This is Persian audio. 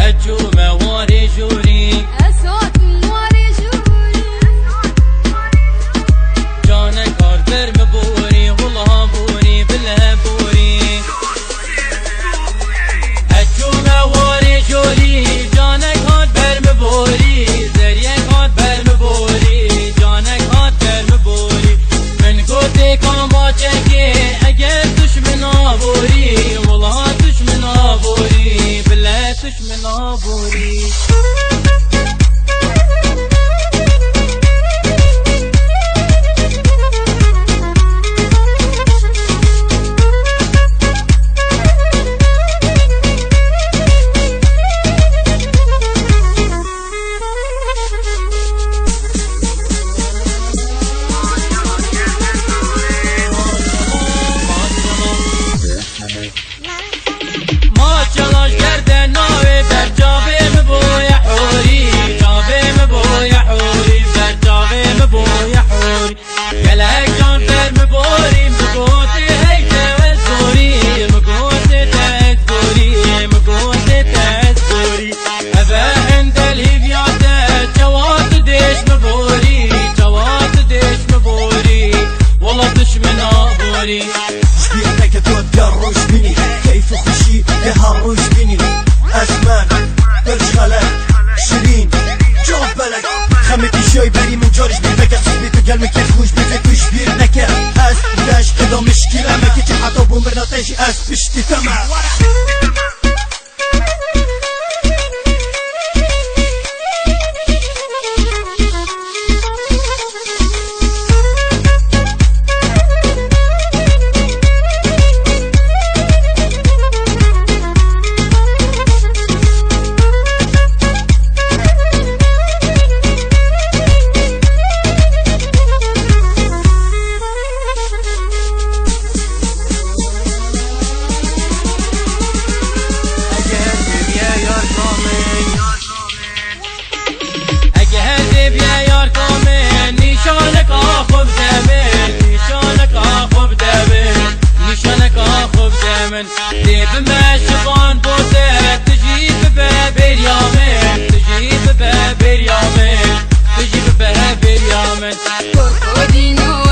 هجومه واري جوري أصوات واري جوري جانك هاردر مبوري والله بوري بالهبوري هجومه واري جوري جانك هاردر مبوري زريك هاردر مبوري جانك هاردر مبوري من قوتي كان باچكي اگر دشمن آبوري والله دشمن آبوري بالله دشمن آبوري شبيرتك تودروش بيني كيف خشي يهروش بيني أزمان برشغلك شيرين جواب بلك خمتي شوي بري من جورج بيبكر صحبيتو قلبك يخوش بيفكو شبيرتك أز لاش كذا مشكلة ما كيتي حتى بومبرنا تيجي أز بشتي تمام ديب ما شبان بوسه تجي بباب اليومين تجي بباب اليومين تجي بباب اليومين كوكودينو